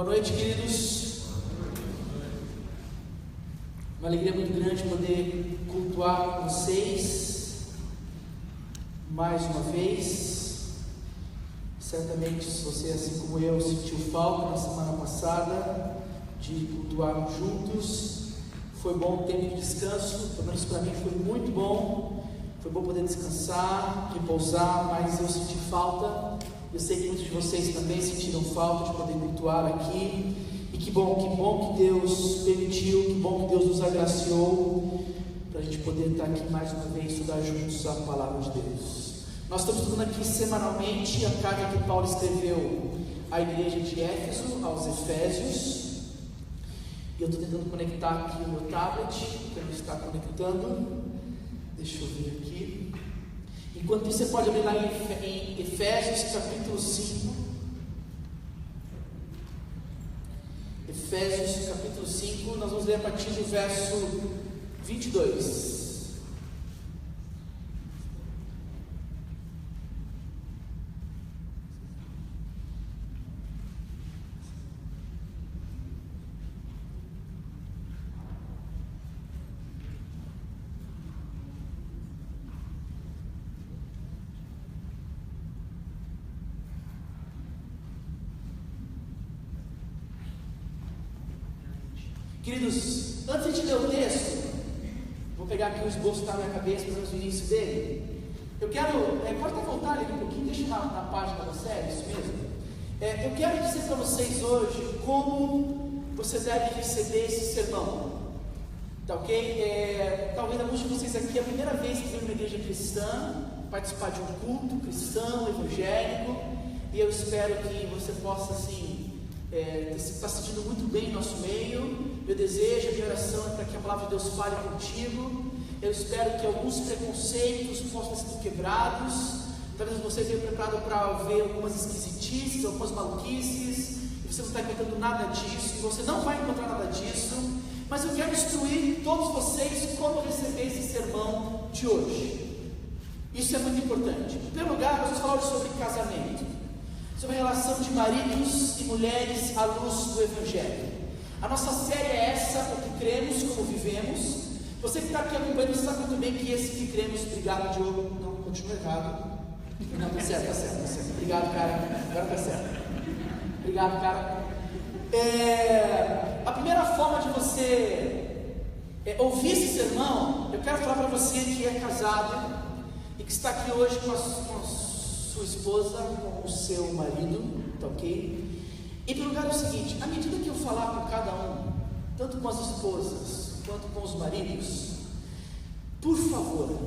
Boa noite, queridos. Uma alegria muito grande poder cultuar com vocês mais uma vez. Certamente, se você, assim como eu, sentiu falta na semana passada de cultuarmos juntos, foi bom o tempo de descanso, pelo menos para mim foi muito bom. Foi bom poder descansar, repousar, mas eu senti falta. Eu sei que muitos de vocês também sentiram falta de poder cultuar aqui. E que bom que Deus permitiu, que bom que Deus nos agraciou para a gente poder estar aqui mais uma vez, estudar juntos a palavra de Deus. Nós estamos estudando aqui semanalmente a carta que Paulo escreveu à igreja de Éfeso, aos Efésios. E eu estou tentando conectar aqui o meu tablet, que ele está conectando. Deixa eu ver aqui. Enquanto isso, você pode abrir lá em Efésios capítulo 5. Efésios capítulo 5, nós vamos ler a partir do verso 22. Queridos, antes de ler o texto, vou pegar aqui o esboço que está na minha cabeça, pelo menos o início dele. Eu quero, pode até voltar ali um pouquinho, deixa na página da série, isso mesmo. Eu quero dizer para vocês hoje como você deve receber esse sermão, tá ok? Talvez alguns de vocês aqui é a primeira vez que vem uma igreja cristã, participar de um culto cristão, evangélico, e eu espero que você possa, assim, está se sentindo muito bem em nosso meio. Meu desejo, a minha oração é para que a palavra de Deus fale contigo. Eu espero que alguns preconceitos possam ser quebrados. Talvez você venha preparado para ver algumas esquisitices, algumas maluquices, e você não está encontrando nada disso, e você não vai encontrar nada disso. Mas eu quero instruir todos vocês como receber esse sermão de hoje. Isso é muito importante. Em primeiro lugar, nós vamos falar hoje sobre casamento, sobre a relação de maridos e mulheres à luz do Evangelho. A nossa série é essa, o que cremos, como vivemos. Você que está aqui acompanhando sabe muito bem que esse que cremos, obrigado Diogo, não, continua errado. Não, está certo. Obrigado, cara, agora está certo. Obrigado, cara. A primeira forma de você ouvir esse sermão, eu quero falar para você que é casado e que está aqui hoje com a sua esposa, com o seu marido, tá ok? Em primeiro lugar é o seguinte, à medida que eu falar com cada um, tanto com as esposas quanto com os maridos, por favor,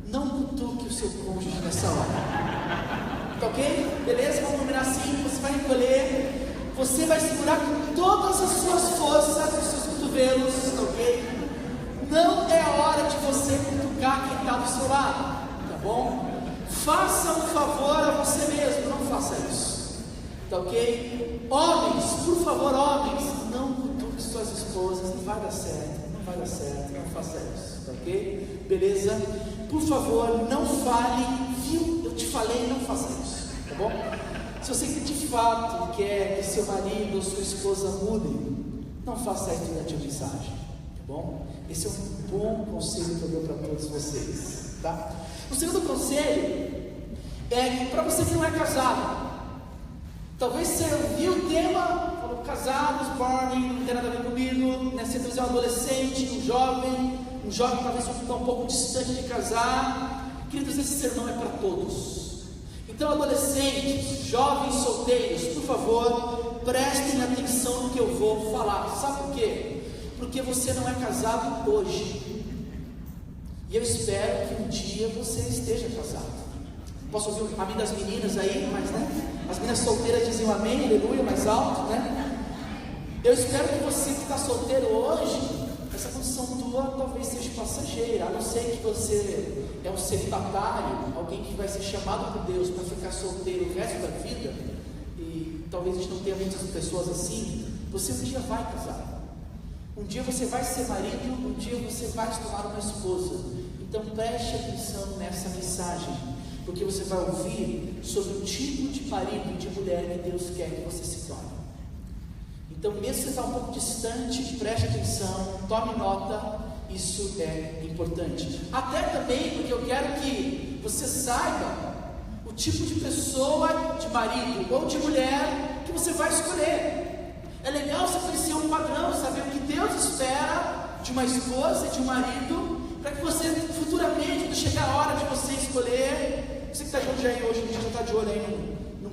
não cutuque o seu cônjuge nessa hora, tá ok? Beleza? Vamos combinar assim, você vai recolher, você vai segurar com todas as suas forças os seus cotovelos, tá ok? Não é a hora de você cutucar quem está do seu lado, tá bom? Faça um favor a você mesmo, não faça isso, tá ok? Homens, por favor, homens, não cutuque suas esposas, não vai dar certo, não faça isso, tá ok? Beleza? Por favor, não fale, viu? Eu te falei, não faça isso, tá bom? Se você de fato quer que seu marido ou sua esposa mudem, não faça isso durante a mensagem, tá bom? Esse é um bom conselho que eu dou para todos vocês, tá? O segundo conselho é para você que não é casado. Talvez você ouviu o tema, falou casados, Barney, não tem nada a ver comigo, né? Você é um adolescente, um jovem talvez está um pouco distante de casar. Queridos, esse sermão é para todos. Então, adolescentes, jovens, solteiros, por favor, prestem atenção no que eu vou falar. Sabe por quê? Porque você não é casado hoje, e eu espero que um dia você esteja casado. Posso ouvir o amém das meninas aí, mas né? As meninas solteiras dizem um amém, aleluia, mais alto, né? Eu espero que você que está solteiro hoje, essa condição tua talvez seja passageira, a não ser que você é um celibatário, alguém que vai ser chamado por Deus para ficar solteiro o resto da vida, e talvez a gente não tenha muitas pessoas assim. Você um dia vai casar, um dia você vai ser marido, um dia você vai se tornar uma esposa. Então preste atenção nessa mensagem, porque você vai ouvir sobre o tipo de marido e de mulher que Deus quer que você se torne. Então, mesmo se você está um pouco distante, preste atenção, tome nota, isso é importante. Até também porque eu quero que você saiba o tipo de pessoa, de marido ou de mulher que você vai escolher. É legal você conhecer um padrão, saber o que Deus espera de uma esposa e de um marido, para que você futuramente, quando chegar a hora de você escolher, você que está de olho aí hoje, a gente já está de olho aí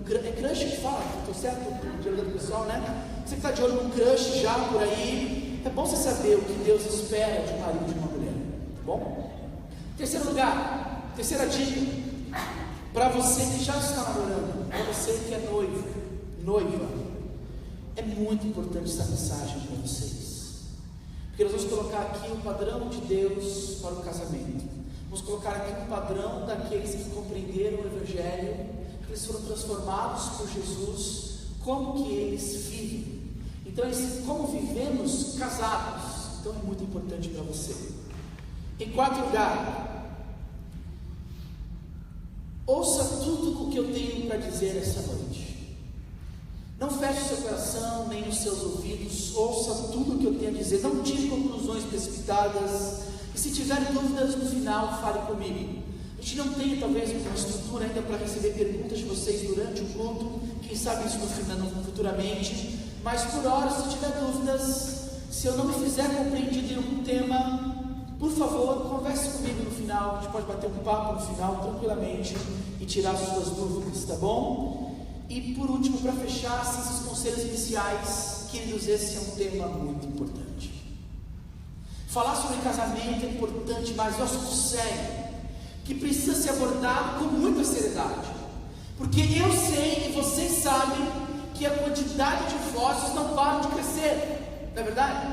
é crush que fala, estou certo? De olho do pessoal, né? Você que está de olho num crush já por aí, é bom você saber o que Deus espera de um marido e de uma mulher, tá bom? Terceiro lugar, terceira dica, para você que já está namorando, para você que é noiva, é muito importante essa mensagem para vocês, porque nós vamos colocar aqui o padrão de Deus para o casamento, vamos colocar aqui um padrão daqueles que compreenderam o Evangelho, que eles foram transformados por Jesus, como que eles vivem. Então, como vivemos casados, então é muito importante para você. Em quarto lugar, ouça tudo o que eu tenho para dizer essa noite. Não feche o seu coração, nem os seus ouvidos, ouça tudo o que eu tenho a dizer, não tire conclusões precipitadas, e se tiver dúvidas no final, fale comigo. A gente não tem talvez uma estrutura ainda para receber perguntas de vocês durante o culto, quem sabe isso futuramente, mas por hora, se tiver dúvidas, se eu não me fizer compreendido em algum tema, por favor, converse comigo no final, a gente pode bater um papo no final tranquilamente e tirar as suas dúvidas, tá bom? E por último, para fechar, assim, esses conselhos iniciais, queridos, esse é um tema muito importante. Falar sobre casamento é importante, mas é um assunto sério, que precisa ser abordado com muita seriedade, porque eu sei e vocês sabem que a quantidade de divórcios não para de crescer, não é verdade?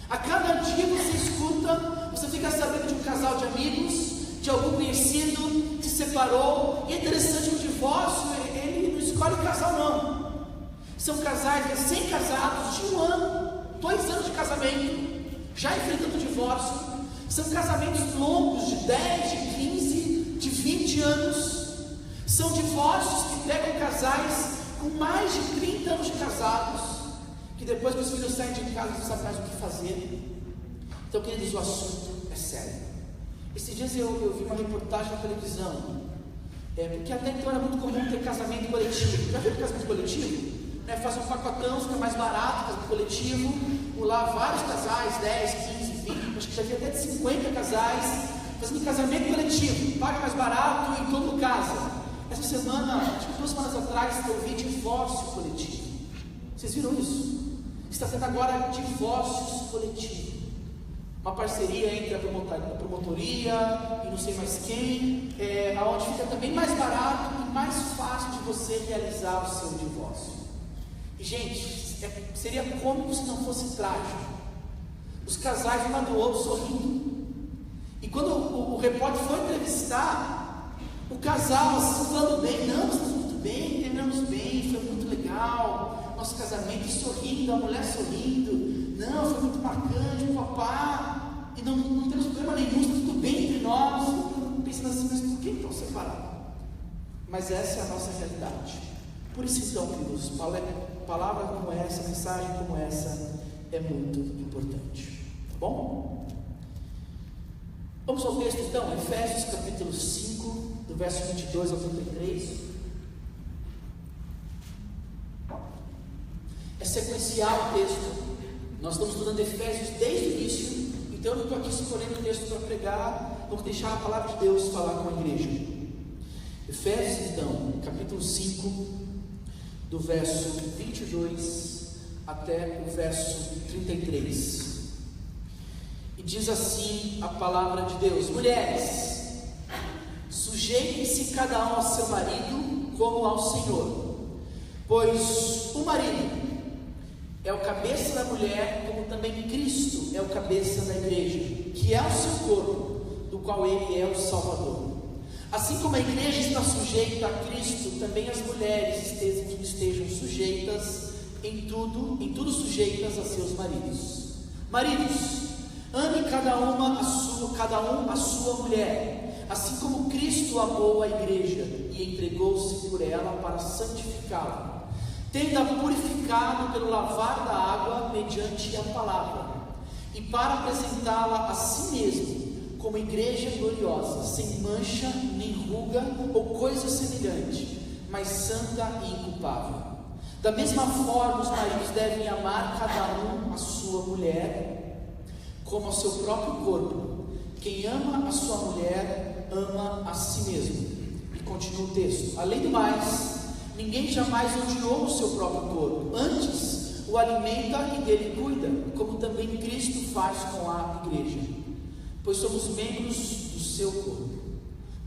A cada dia você escuta, você fica sabendo de um casal de amigos, de algum conhecido que se separou, e é interessante que o divórcio, ele não escolhe casal não, são casais recém-casados de 1 ano, 2 anos de casamento, já enfrentando o divórcio. São casamentos longos de 10, de 15, de 20 anos. São divórcios que pegam casais com mais de 30 anos de casados, que depois que os filhos saem de casa não sabem mais o que fazer. Então, queridos, o assunto é sério. Esses dias eu vi uma reportagem na televisão, porque até então era muito comum ter casamento coletivo. Já viu casamento coletivo? Faz um pacotão, fica mais barato, casamento coletivo, por lá vários casais, 10, 15, 20, acho que já havia até de 50 casais, fazendo casamento coletivo, paga mais barato e todo casa. Essa semana, acho que 2 semanas atrás, eu vi divórcio coletivo. Vocês viram isso? Está sendo agora divórcios coletivos. Uma parceria entre a promotoria e não sei mais quem, onde fica também mais barato e mais fácil de você realizar o seu divórcio. E, gente, seria cômico se não fosse trágico. Os casais um lado do outro sorrindo. E quando o repórter foi entrevistar o casal, assim, falando bem, não, estamos muito bem, terminamos bem, foi muito legal, nosso casamento, sorrindo, a mulher sorrindo, não, foi muito marcante, o papá, e não temos problema nenhum, está tudo bem entre nós. Pensando assim, mas por que estão separados? Mas essa é a nossa realidade. Por isso, então, queridos, palavra como essa, mensagem como essa é muito importante, tá bom? Vamos ao texto então, Efésios capítulo 5, do verso 22 ao 33. É sequencial o texto, nós estamos estudando Efésios desde o início, então eu não estou aqui escolhendo o texto para pregar, vamos deixar a palavra de Deus falar com a igreja. Efésios então, capítulo 5, do verso 22 até o verso 33, e diz assim a palavra de Deus: mulheres, sujeitem-se cada um ao seu marido como ao Senhor, pois o marido é o cabeça da mulher, como também Cristo é o cabeça da igreja, que é o seu corpo, do qual ele é o Salvador. Assim como a igreja está sujeita a Cristo, também as mulheres estejam sujeitas em tudo sujeitas a seus maridos. Maridos, ame cada um a sua mulher, assim como Cristo amou a igreja e entregou-se por ela para santificá-la, tendo-a purificado pelo lavar da água mediante a palavra, e para apresentá-la a si mesmo como igreja gloriosa, sem mancha, nem ruga ou coisa semelhante, mas santa e inculpável. Da mesma forma, os maridos devem amar cada um a sua mulher como ao seu próprio corpo. Quem ama a sua mulher, ama a si mesmo. E continua o texto: além do mais, ninguém jamais odiou o seu próprio corpo, antes o alimenta e dele cuida, como também Cristo faz com a igreja, pois somos membros do seu corpo.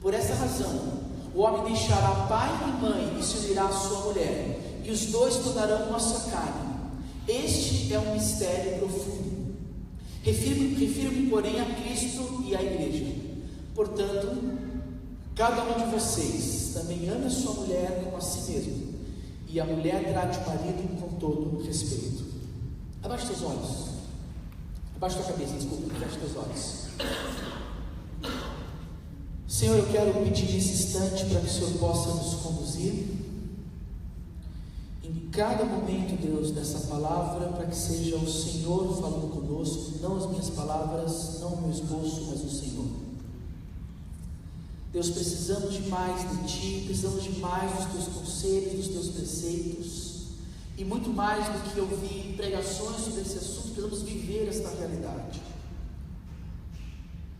Por essa razão, o homem deixará pai e mãe e se unirá à sua mulher, e os dois tornarão uma só carne. Este é um mistério profundo. Refiro-me, porém, a Cristo e à igreja. Portanto, cada um de vocês também ame a sua mulher como a si mesmo, e a mulher trate o marido com todo respeito. Abaixe teus olhos. Abaixe tua cabeça, desculpa, feche teus olhos. Senhor, eu quero pedir nesse instante para que o Senhor possa nos conduzir em cada momento, Deus, dessa palavra, para que seja o Senhor falando conosco, não as minhas palavras, não o meu esboço, mas o Senhor. Deus, precisamos de mais de Ti, precisamos de mais dos Teus conselhos, dos Teus preceitos, e muito mais do que ouvir pregações sobre esse assunto, precisamos viver esta realidade.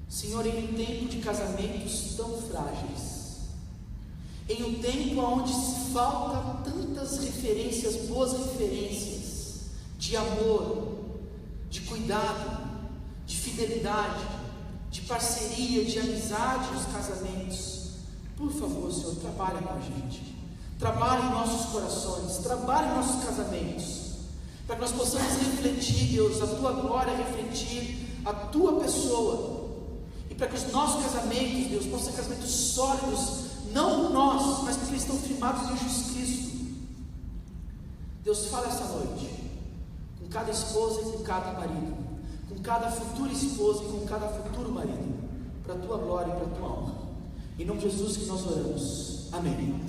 Senhor, em um tempo de casamentos tão frágeis, em um tempo onde se falta tantas referências, boas referências, de amor, de cuidado, de fidelidade, de parceria, de amizade nos casamentos, por favor, Senhor, trabalha com a gente, trabalha em nossos corações, trabalha em nossos casamentos, para que nós possamos refletir, Deus, a Tua glória, refletir a Tua pessoa, e para que os nossos casamentos, Deus, possam ser casamentos sólidos, não por nós, mas porque eles estão firmados em Jesus Cristo. Deus, fala essa noite com cada esposa e com cada marido, com cada futura esposa e com cada futuro marido, para a Tua glória e para a Tua honra. Em nome de Jesus que nós oramos. Amém.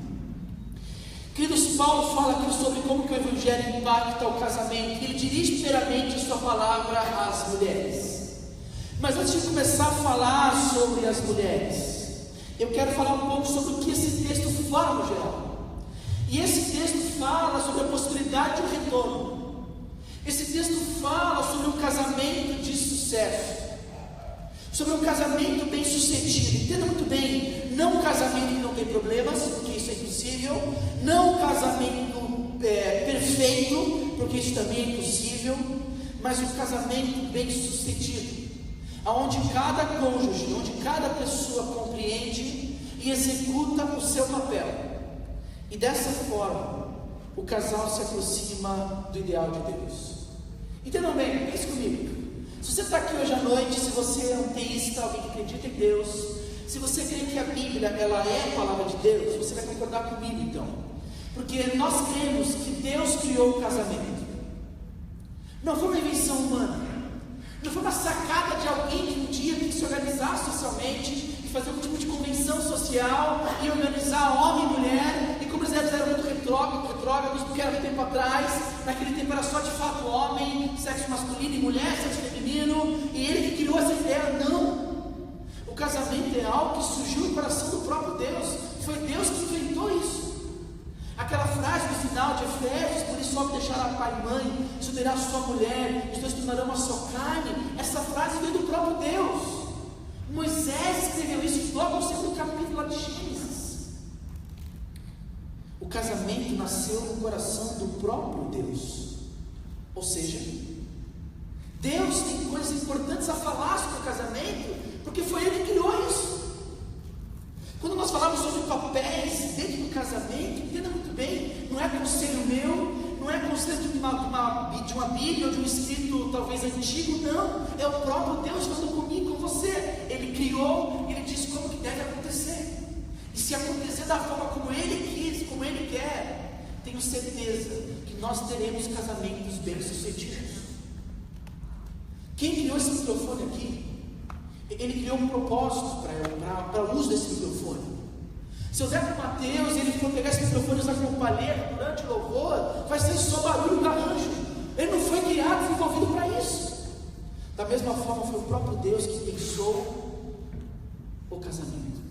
Queridos, Paulo fala aqui sobre como que o Evangelho impacta o casamento. Ele dirige primeiramente a sua palavra às mulheres. Mas antes de começar a falar sobre as mulheres, eu quero falar um pouco sobre o que esse texto fala no geral. E esse texto fala sobre a possibilidade de um retorno. Esse texto fala sobre um casamento de sucesso, sobre um casamento bem sucedido. Entenda muito bem, não um casamento que não tem problemas, porque isso é impossível, não um casamento perfeito, porque isso também é impossível, mas um casamento bem sucedido, onde cada cônjuge, onde cada pessoa compreende e executa o seu papel, e dessa forma o casal se aproxima do ideal de Deus. Entendam bem, pense comigo. Se você está aqui hoje à noite, se você é um teísta, alguém que acredita em Deus, se você crê que a Bíblia ela é a palavra de Deus, você vai concordar comigo então, porque nós cremos que Deus criou o casamento. Não foi uma invenção humana, não foi uma sacada de alguém que um dia quis se organizar socialmente e fazer um tipo de convenção social e organizar homem e mulher, e como eles eram muito retrógrados, porque era muito tempo atrás, naquele tempo era só de fato homem, sexo masculino e mulher, sexo feminino, e ele que criou essa ideia. Não, o casamento é algo que surgiu no coração do próprio Deus, foi Deus que inventou isso. Aquela frase no final de Efésios: por isso o homem deixará pai e mãe, se unirá a sua mulher, os dois tornarão uma só carne. Essa frase veio do próprio Deus. Moisés escreveu isso logo no segundo capítulo lá de Gênesis. O casamento nasceu no coração do próprio Deus. Ou seja, Deus tem coisas importantes a falar sobre o casamento, porque foi Ele que criou isso. Quando nós falamos sobre papéis dentro do casamento, entenda muito bem, não é conselho meu, não é conselho de uma Bíblia ou de um escrito talvez antigo, não, é o próprio Deus falando comigo, com você. Ele criou, Ele disse como que deve acontecer, e se acontecer da forma como Ele quis, como Ele quer, tenho certeza que nós teremos casamentos bem-sucedidos. Quem criou esse microfone aqui? Ele criou um propósito para o uso desse microfone. Se eu der para o Mateus e ele for pegar esse microfone e usar como palheta durante o louvor, vai ser só barulho do arranjo. Ele não foi criado, foi envolvido para isso. Da mesma forma, foi o próprio Deus que pensou o casamento.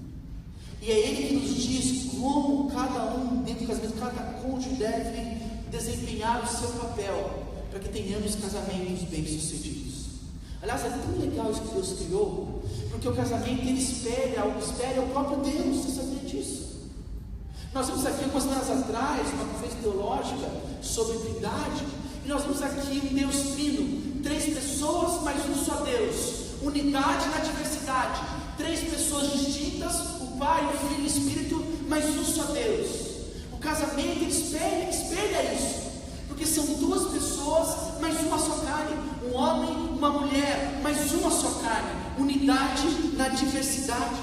E é Ele que nos diz como cada um dentro do casamento, cada cônjuge deve desempenhar o seu papel, para que tenhamos casamentos bem-sucedidos. Aliás, é tão legal isso que Deus criou, porque o casamento ele espelha o próprio Deus. Você sabia disso? Nós vimos aqui algumas semanas atrás uma conferência teológica sobre Trindade, e nós vimos aqui um Deus trino, 3 pessoas, mas um só Deus, unidade na diversidade, 3 pessoas distintas, o Pai, o Filho e o Espírito, mas um só Deus. O casamento espelha isso, porque são 2 pessoas, mas uma só carne, um homem, uma mulher, mas uma só carne, unidade na diversidade.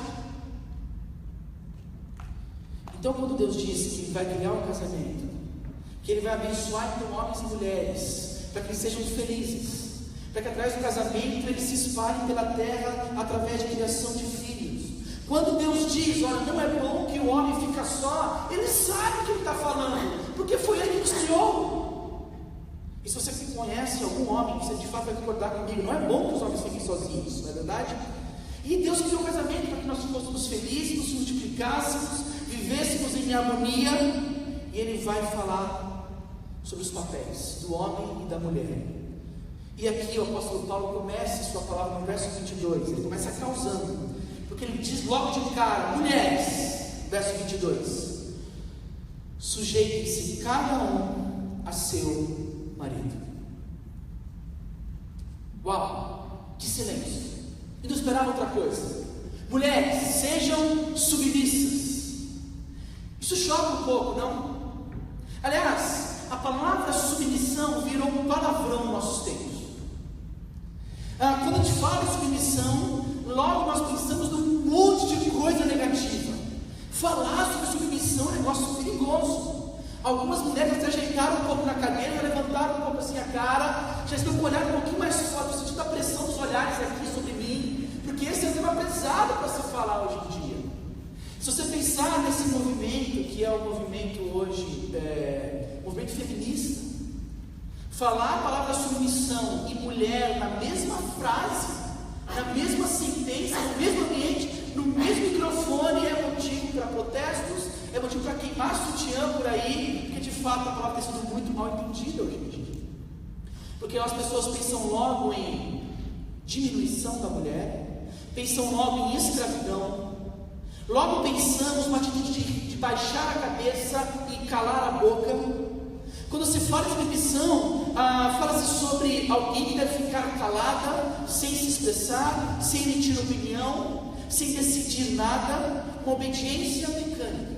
Então, quando Deus diz que vai criar um casamento, que Ele vai abençoar então homens e mulheres, para que eles sejam felizes, para que através do casamento eles se espalhem pela terra através de criação de filhos. Quando Deus diz, olha, não é bom que o homem fique só, Ele sabe o que Ele está falando, porque foi Ele que nos criou. E se você conhece algum homem, você de fato vai concordar comigo, não é bom que os homens fiquem sozinhos, não é verdade? E Deus criou o casamento para que nós fôssemos felizes, nos multiplicássemos, vivêssemos em harmonia. E Ele vai falar sobre os papéis do homem e da mulher. E aqui o apóstolo Paulo começa sua palavra no verso 22, ele começa causando, porque ele diz logo de cara: mulheres, verso 22, sujeitem-se cada um a seu marido. Uau, que silêncio! E não esperava outra coisa. Mulheres, sejam submissas. Isso choca um pouco, não? Aliás, a palavra submissão virou um palavrão nos nossos tempos. Quando a gente fala em submissão, logo nós pensamos num monte de coisa negativa. Falar sobre submissão é um negócio perigoso. Algumas mulheres se ajeitaram um pouco na cadeira, levantaram um pouco assim a cara, já estão com o olhar um pouquinho mais forte, sentindo a pressão dos olhares aqui sobre mim, porque esse é um tema pesado para se falar hoje em dia. Se você pensar nesse movimento, que é o movimento hoje, movimento feminista, falar a palavra submissão e mulher na mesma frase, na mesma sentença, no mesmo ambiente, no mesmo microfone, é motivo para protestos, é motivo para queimar sutiã por aí, porque de fato a palavra tem sido muito mal entendida hoje em dia. Porque as pessoas pensam logo em diminuição da mulher, pensam logo em escravidão, logo pensamos uma atitude de baixar a cabeça e calar a boca. Quando se fala de submissão, fala-se sobre alguém que deve ficar calada, sem se expressar, sem emitir opinião, sem decidir nada, uma obediência mecânica.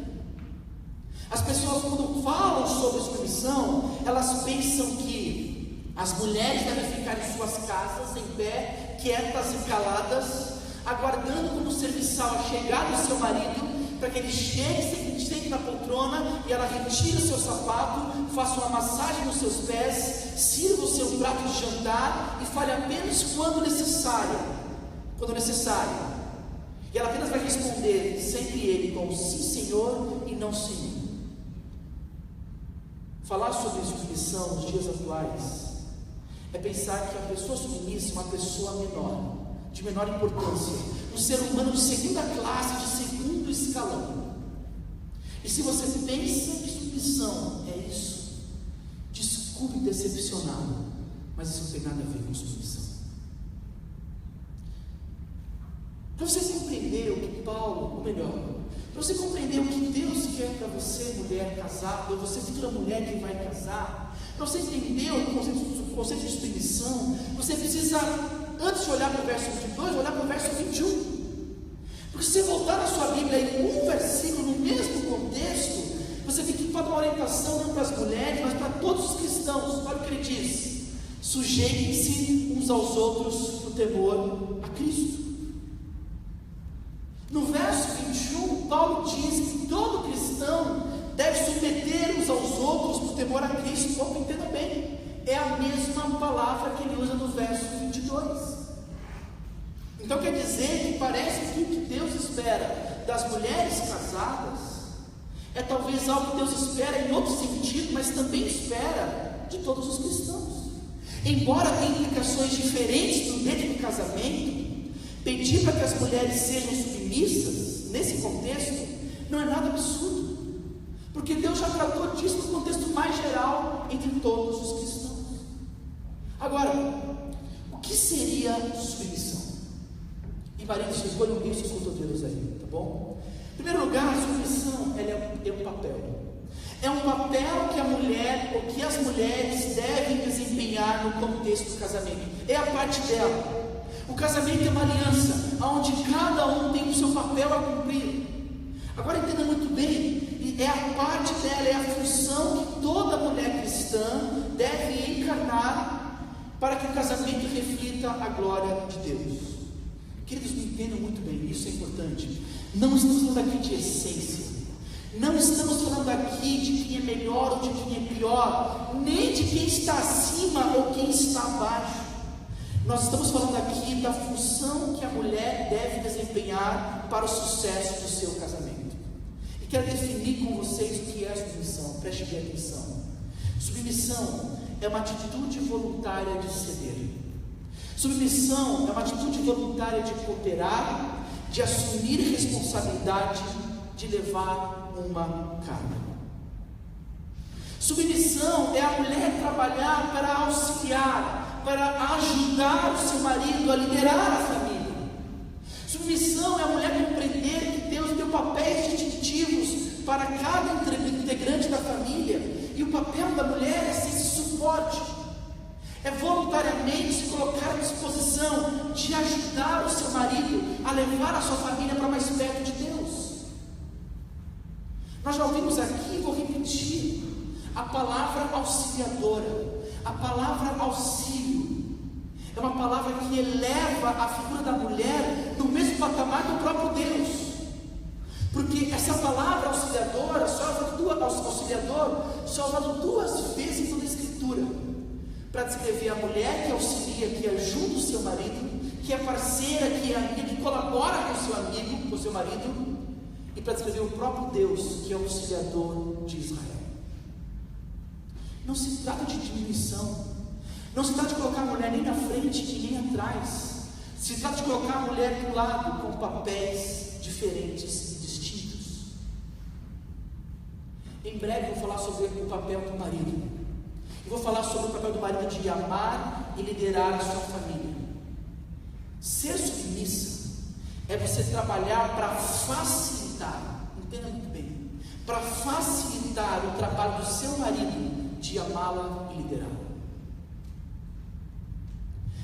As pessoas, quando falam sobre submissão, elas pensam que as mulheres devem ficar em suas casas, em pé, quietas e caladas, aguardando como serviçal a chegada do seu marido, para que ele chegue, sente na poltrona e ela retire o seu sapato, faça uma massagem nos seus pés, sirva o seu prato de jantar e fale apenas quando necessário. E ela apenas vai responder sempre ele com sim senhor e não senhor. Falar sobre submissão nos dias atuais é pensar que a pessoa submissa é uma pessoa menor, de menor importância, um ser humano de segunda classe, de segundo escalão. E se você pensa que submissão é isso, desculpe decepcioná-lo, mas isso não tem nada a ver com submissão. Para você compreender o que Paulo, ou melhor, para você compreender o que Deus quer para você, mulher casada, ou você futura mulher que vai casar, para você entender o conceito de submissão, você precisa, antes de olhar para o verso 22, olhar para o verso 21. Porque se você voltar na sua Bíblia em um versículo, no mesmo contexto, você tem que dar uma orientação não para as mulheres, mas para todos os cristãos. Olha o que ele diz: sujeitem-se uns aos outros no temor a Cristo. No verso 21, Paulo diz que todo cristão deve submeter uns aos outros por temor a Cristo. Como entenda bem, é a mesma palavra que ele usa no verso 22. Então quer dizer que parece que o que Deus espera das mulheres casadas é talvez algo que Deus espera em outro sentido, mas também espera de todos os cristãos. Embora tenha implicações diferentes dentro do casamento, pedir para que as mulheres sejam submissas, nesse contexto, não é nada absurdo, porque Deus já tratou disso no contexto mais geral entre todos os cristãos. Agora, o que seria submissão? E maridos, escolham bem os seus cotovelos aí, tá bom? Em primeiro lugar, a submissão é um papel. É um papel que a mulher, ou que as mulheres devem desempenhar no contexto do casamento. É a parte dela. O casamento é uma aliança, onde cada um tem o seu papel a cumprir. Agora entenda muito bem, é a parte dela, é a função que toda mulher cristã deve encarnar para que o casamento reflita a glória de Deus. Queridos, me entendam muito bem, isso é importante. Não estamos falando aqui de essência, não estamos falando aqui de quem é melhor ou de quem é pior, nem de quem está acima ou quem está abaixo. Nós estamos falando aqui da função que a mulher deve desempenhar para o sucesso do seu casamento. E quero definir com vocês o que é submissão. Preste bem atenção. Submissão é uma atitude voluntária de ceder. Submissão é uma atitude voluntária de cooperar, de assumir responsabilidade, de levar uma carga. Submissão é a mulher trabalhar para auxiliar, para ajudar o seu marido a liderar a família. Submissão é a mulher compreender que Deus deu papéis distintivos para cada integrante da família, e o papel da mulher é ser esse suporte, é voluntariamente se colocar à disposição de ajudar o seu marido a levar a sua família para mais perto de Deus. Nós já ouvimos aqui, vou repetir, a palavra auxiliadora, a palavra auxílio, é uma palavra que eleva a figura da mulher no mesmo patamar do próprio Deus, porque essa palavra auxiliadora só é usada duas vezes em toda a Escritura, para descrever a mulher que auxilia, que ajuda o seu marido, que é parceira, que é amiga, que colabora com o seu amigo, com o seu marido, e para descrever o próprio Deus, que é o auxiliador de Israel. Não se trata de diminuição, não se trata de colocar a mulher nem na frente e nem atrás, se trata de colocar a mulher do lado com papéis diferentes e distintos. Em breve eu vou falar sobre o papel do marido. Eu vou falar sobre o papel do marido de amar e liderar a sua família. Ser submissa é você trabalhar para facilitar, entenda muito bem, para facilitar o trabalho do seu marido de amá-la e liderá-la.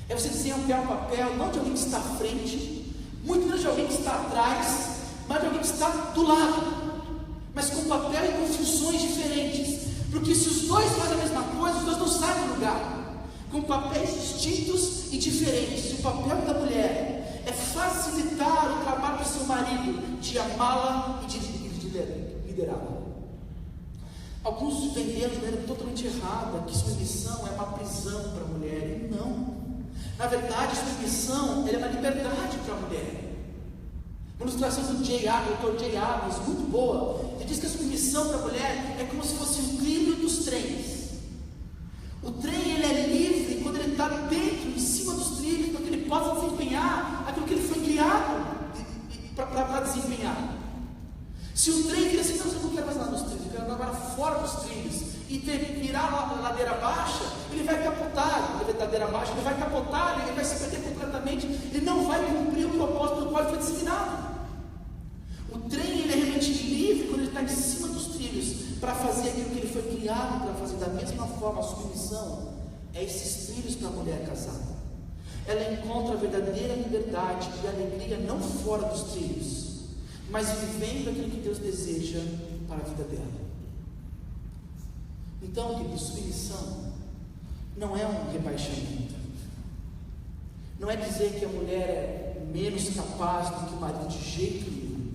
É você desempenhar o papel não de alguém que está à frente, muito menos de alguém que está atrás, mas de alguém que está do lado, mas com papel e com funções diferentes. Porque se os dois fazem a mesma coisa, os dois não saem do lugar, com papéis distintos e diferentes. O papel da mulher é facilitar o trabalho do seu marido, de amá-la e de liderá-la. Alguns venderam de maneira totalmente errada que submissão é uma prisão para a mulher, e não. Na verdade, submissão é uma liberdade para a mulher. Uma ilustração do Dr. J. Adams, muito boa. Ele diz que a submissão para a mulher é como se fosse um trilho dos trens. O trem ele é livre quando ele está dentro, em cima dos trilhos, para que ele possa desempenhar aquilo que ele foi criado para desempenhar. Se o trem vira assim, não, eu não quero mais nada nos trilhos, eu quero andar agora fora dos trilhos, e virar a ladeira baixa, ele vai capotar. Ladeira baixa, ele vai capotar, ele vai se perder completamente, ele não vai cumprir o propósito do qual ele foi designado. O trem ele é realmente livre quando ele está em cima dos trilhos, para fazer aquilo que ele foi criado para fazer. Da mesma forma, a submissão é esses trilhos para a mulher casada. Ela encontra a verdadeira liberdade e alegria não fora dos trilhos, mas vivendo aquilo que Deus deseja para a vida dela. Então, querido, submissão não é um rebaixamento, não é dizer que a mulher é menos capaz do que o marido de jeito nenhum,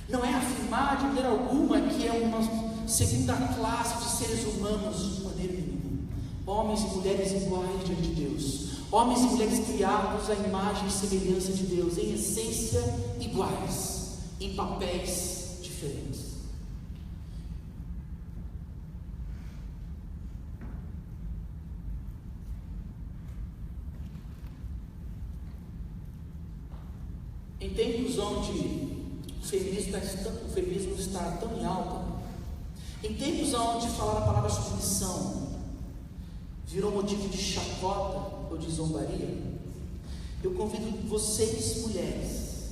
não é afirmar de maneira alguma que é uma segunda classe de seres humanos de maneira nenhuma. Homens e mulheres iguais diante de Deus, homens e mulheres criados à imagem e semelhança de Deus, em essência iguais, em papéis diferentes. o feminismo está tão em alta, em tempos onde falar a palavra submissão virou motivo de chacota ou de zombaria, eu convido vocês, mulheres,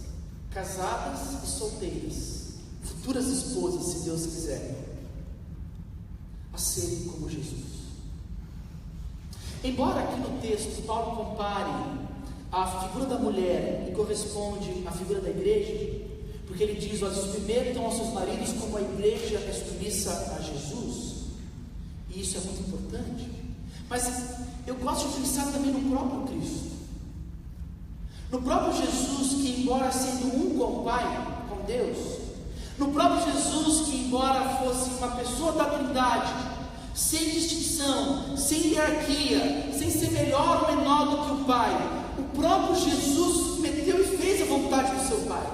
casadas e solteiras, futuras esposas, se Deus quiser, a serem como Jesus. Embora aqui no texto Paulo compare a figura da mulher que corresponde à figura da igreja, porque ele diz: olha, submetam aos seus maridos como a igreja é submissa a Jesus, e isso é muito importante, mas eu gosto de pensar também no próprio Cristo, no próprio Jesus, que embora sendo um com o Pai, com Deus, no próprio Jesus, que embora fosse uma pessoa da Trindade, sem distinção, sem hierarquia, sem ser melhor ou menor do que o Pai, o próprio Jesus submeteu e fez a vontade do seu Pai.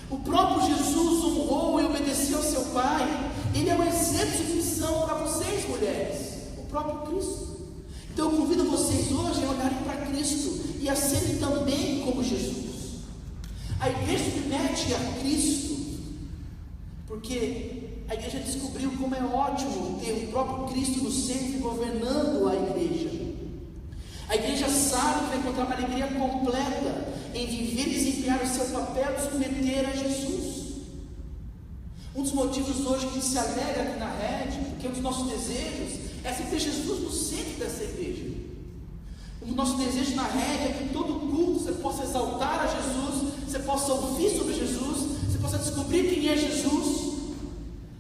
O próprio Jesus honrou e obedeceu ao seu Pai. Ele é um exemplo de submissão para vocês, mulheres, o próprio Cristo. Então eu convido vocês hoje a olharem para Cristo e a serem também como Jesus. A igreja submete a Cristo porque a igreja descobriu como é ótimo ter o próprio Cristo no centro, governando a igreja. A igreja sabe que vai encontrar uma alegria completa em viver e desempenhar o seu papel de submeter a Jesus. Um dos motivos hoje que a gente se alegra aqui na rede, porque um dos nossos desejos é ter Jesus no centro dessa igreja. Um dos nossos desejos na rede é que todo culto você possa exaltar a Jesus, você possa ouvir sobre Jesus, você possa descobrir quem é Jesus.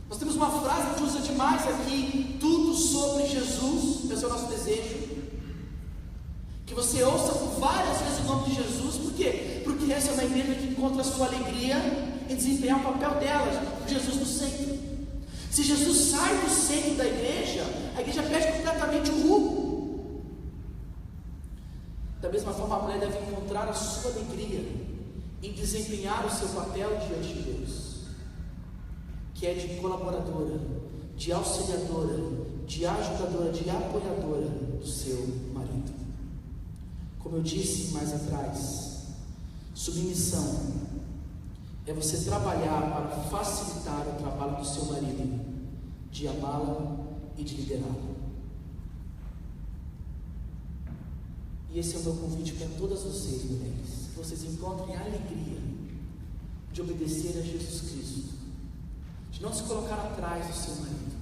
Nós temos uma frase que a gente usa demais aqui: tudo sobre Jesus. Esse é o nosso desejo. Que você ouça por várias vezes o nome de Jesus. Por quê? Porque essa é uma igreja que encontra a sua alegria em desempenhar o papel dela, Jesus no centro. Se Jesus sai do centro da igreja, a igreja perde completamente o rumo. Da mesma forma, a mulher deve encontrar a sua alegria em desempenhar o seu papel diante de Deus, que é de colaboradora, de auxiliadora, de ajudadora, de apoiadora do seu marido. Como eu disse mais atrás, submissão é você trabalhar para facilitar o trabalho do seu marido, de amá-la e de liderá-la. E esse é o meu convite para todas vocês, mulheres, que vocês encontrem a alegria de obedecer a Jesus Cristo, de não se colocar atrás do seu marido,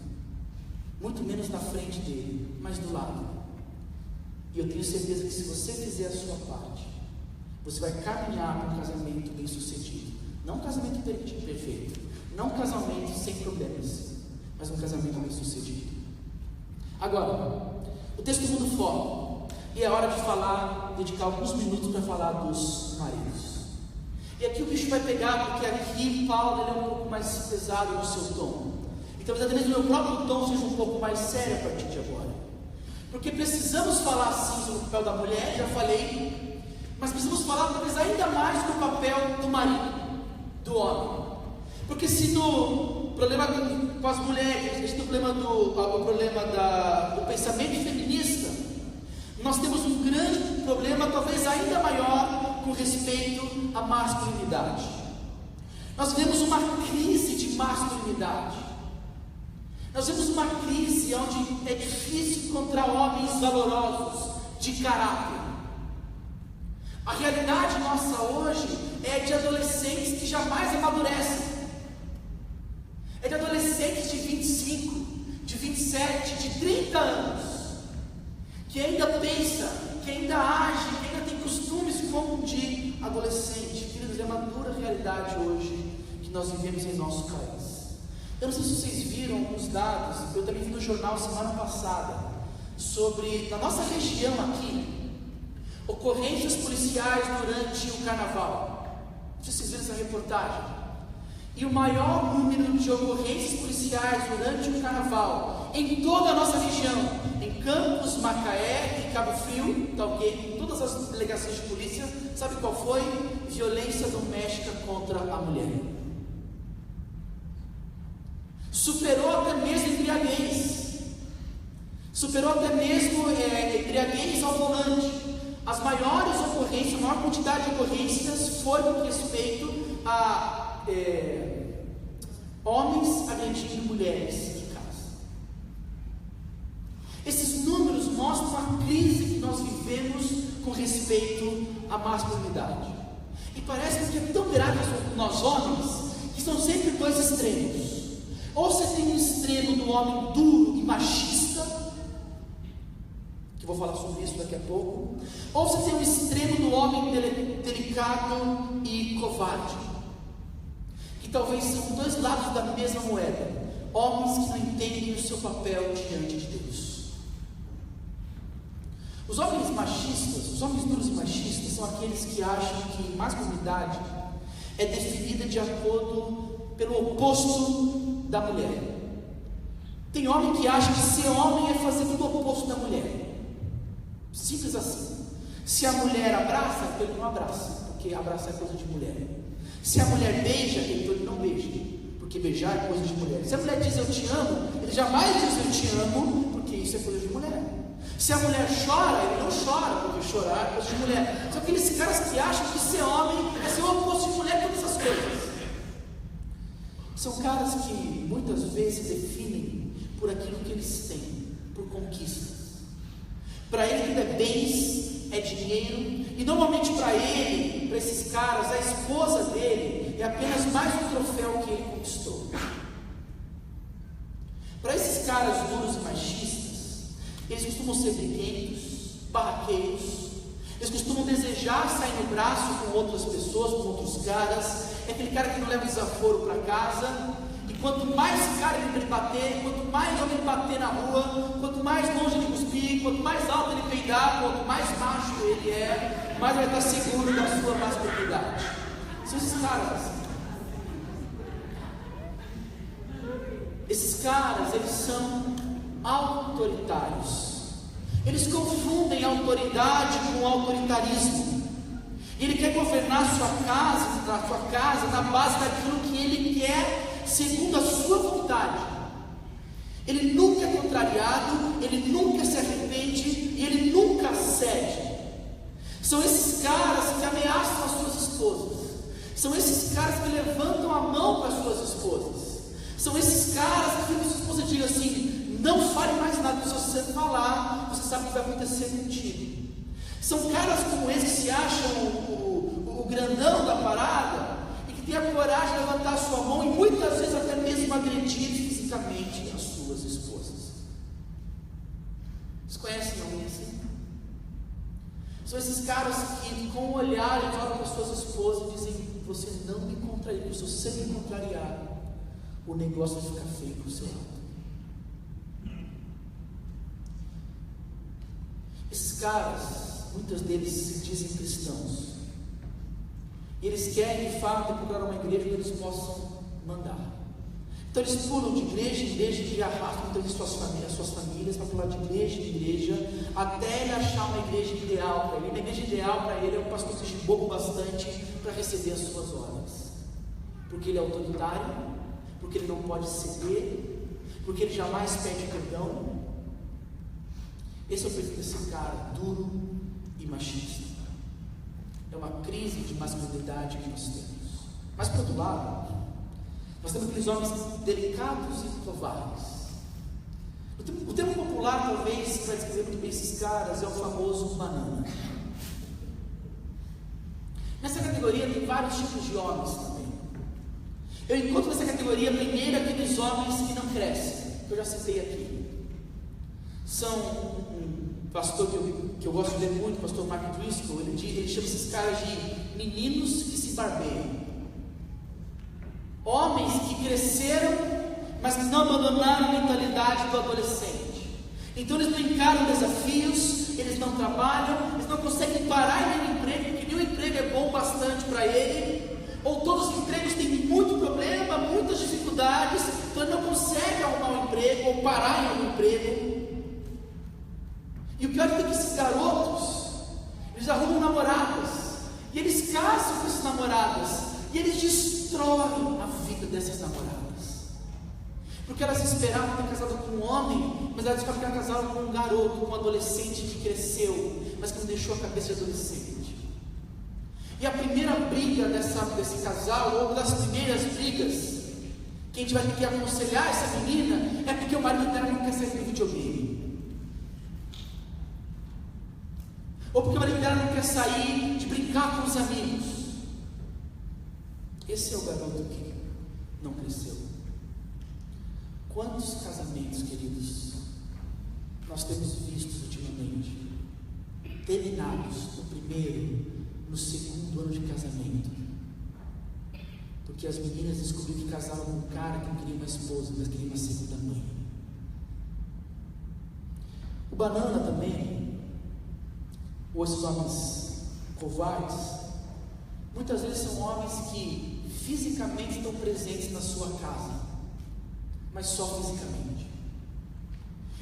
muito menos na frente dele, mas do lado. E eu tenho certeza que se você fizer a sua parte, você vai caminhar para um casamento bem sucedido. Não um casamento perfeito, não um casamento sem problemas, mas um casamento bem sucedido. Agora, o texto muda o foco, e é hora de falar, dedicar alguns minutos para falar dos maridos. E aqui o bicho vai pegar, porque aqui Paulo ele é um pouco mais pesado no seu tom, e talvez até mesmo o meu próprio tom seja um pouco mais sério a partir de agora, porque precisamos falar sim sobre o papel da mulher, já falei, mas precisamos falar talvez ainda mais do papel do marido, do homem. Porque se no problema com as mulheres, a gente tem o problema do pensamento feminista, nós temos um grande problema, talvez ainda maior, com respeito à masculinidade. Nós vemos uma crise de masculinidade. Nós vemos uma crise onde é difícil encontrar homens valorosos, de caráter. A realidade nossa hoje é de adolescentes que jamais amadurecem. É de adolescentes de 25, de 27, de 30 anos, que ainda pensa, que ainda age, que ainda tem costumes como de adolescente. Queridos, é uma dura realidade hoje que nós vivemos em nosso país. Eu não sei se vocês viram alguns dados, eu também vi no jornal semana passada, sobre, na nossa região aqui, ocorrências policiais durante o carnaval. Não sei se vocês viram essa reportagem. E o maior número de ocorrências policiais durante o carnaval em toda a nossa região, em Campos, Macaé e Cabo Frio, tá ok? Em todas as delegacias de polícia, sabe qual foi? Violência doméstica contra a mulher. Superou até mesmo embriaguez. Superou até mesmo embriaguez ao volante. As maiores ocorrências, a maior quantidade de ocorrências foi com respeito a homens agredindo mulheres em casa. Esses números mostram a crise que nós vivemos com respeito à masculinidade. E parece que é tão grave nós homens, que são sempre dois extremos. Ou você tem um extremo do homem duro e machista, que eu vou falar sobre isso daqui a pouco, ou você tem um extremo do homem delicado e covarde, que talvez são dois lados da mesma moeda, homens que não entendem o seu papel diante de Deus. Os homens machistas, os homens duros e machistas, são aqueles que acham que masculinidade é definida de acordo pelo oposto da mulher. Tem homem que acha que ser homem é fazer tudo o oposto da mulher. Simples assim. Se a mulher abraça, então ele não abraça, porque abraçar é coisa de mulher. Se a mulher beija, então ele não beija, porque beijar é coisa de mulher. Se a mulher diz eu te amo, ele jamais diz eu te amo, porque isso é coisa de mulher. Se a mulher chora, ele não chora, porque chorar é coisa de mulher. São aqueles caras que acham que ser homem é ser o oposto de mulher, todas essas coisas. São caras que muitas vezes se definem por aquilo que eles têm, por conquistas. Para ele tudo é bens, é dinheiro, e normalmente para ele, para esses caras, a esposa dele é apenas mais um troféu que ele conquistou. Para esses caras duros e machistas, eles costumam ser briguentos, barraqueiros, eles costumam desejar sair no braço com outras pessoas, com outros caras. É aquele cara que não leva desaforo para casa, e quanto mais cara ele bater, quanto mais ele bater na rua, quanto mais longe ele cuspir, quanto mais alto ele peidar, quanto mais macho ele é, mais ele vai estar seguro da sua masculinidade. São esses caras assim. Esses caras, eles são autoritários. Eles confundem autoridade com autoritarismo. Ele quer governar sua casa na base daquilo que ele quer, segundo a sua vontade. Ele nunca é contrariado, ele nunca se arrepende e ele nunca cede. São esses caras que ameaçam as suas esposas. São esses caras que levantam a mão para as suas esposas. São esses caras que a sua esposa diga assim: não fale mais nada, se você falar, você sabe o que vai acontecer contigo. São caras como esse que se acham o grandão da parada e que tem a coragem de levantar a sua mão e muitas vezes até mesmo agredir fisicamente as suas esposas. Vocês conhecem alguém assim? São esses caras que com o olhar eles olham para as suas esposas e dizem: você não me contraria, se você me contrariar, o negócio vai ficar feio para o seu lado. Esses caras, muitos deles se dizem cristãos, e eles querem de fato procurar uma igreja onde eles possam mandar. Então eles pulam de igreja em igreja e arrastam muitas vezes suas famílias para pular de igreja em igreja, até ele achar uma igreja ideal para ele. Uma igreja ideal para ele é um pastor que seja bobo bastante para receber as suas ordens, porque ele é autoritário, porque ele não pode ceder, porque ele jamais pede perdão. Esse é o perfil desse cara, duro e machista. É uma crise de masculinidade que nós temos. Mas por outro lado, nós temos aqueles homens delicados e covardes. O termo popular, talvez, que vai descrever muito bem esses caras, é o famoso banana. Nessa categoria tem vários tipos de homens também. Eu encontro nessa categoria primeiro aqueles homens que não crescem, que eu já citei aqui. São um pastor que eu gosto de ler muito, o pastor Mark Driscoll, ele chama esses caras de meninos que se barbeiam. Homens que cresceram, mas que não abandonaram a mentalidade do adolescente. Então eles não encaram desafios, eles não trabalham, eles não conseguem parar em nenhum emprego, porque nenhum emprego é bom bastante para ele, ou todos os empregos têm muito problema, muitas dificuldades, então ele não consegue arrumar um emprego ou parar em algum emprego. E o pior é que esses garotos, eles arrumam namoradas, e eles casam com essas namoradas, e eles destroem a vida dessas namoradas, porque elas esperavam ter casado com um homem, mas elas ficaram casadas com um garoto, com um adolescente que cresceu, mas que não deixou a cabeça de adolescente. E a primeira primeira briga desse casal, ou das primeiras brigas, que a gente vai ter que aconselhar essa menina, é porque o marido dela não quer sair do videogame, ou porque o marido dela não quer sair de brincar com os amigos. Esse é o garoto que não cresceu. Quantos casamentos, queridos, nós temos visto ultimamente, terminados no primeiro, no segundo ano de casamento, porque as meninas descobriram que casaram com um cara que não queria uma esposa, mas queria uma segunda mãe. O banana também, ou esses homens covardes, muitas vezes são homens que fisicamente estão presentes na sua casa, mas só fisicamente.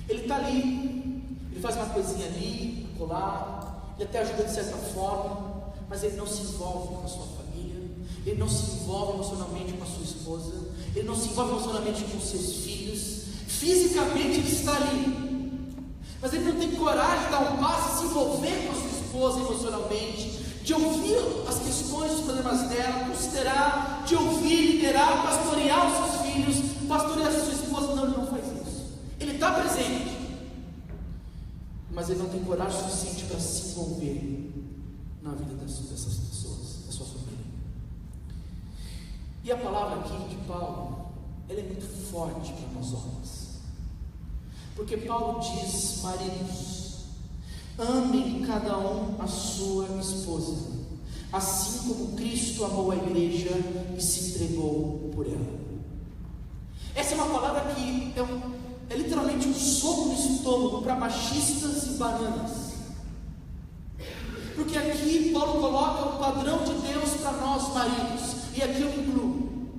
Ele está ali, ele faz uma coisinha ali, colar, ele até ajuda de certa forma, mas ele não se envolve com a sua família, ele não se envolve emocionalmente com a sua esposa, ele não se envolve emocionalmente com os seus filhos. Fisicamente ele está ali, mas ele não tem coragem de dar um passo e se envolver com a sua esposa emocionalmente, de ouvir as questões, os problemas dela, considerar, de ouvir, liderar, pastorear os seus filhos, pastorear a sua esposa. Não, ele não faz isso. Ele está presente, mas ele não tem coragem suficiente para se envolver na vida dessas pessoas, da sua família. E a palavra aqui de Paulo, ela é muito forte para nós homens, porque Paulo diz: maridos, amem cada um a sua esposa, assim como Cristo amou a igreja e se entregou por ela. Essa é uma palavra que é literalmente um soco no estômago para machistas e bananas, porque aqui Paulo coloca o padrão de Deus para nós maridos, e aqui eu incluo,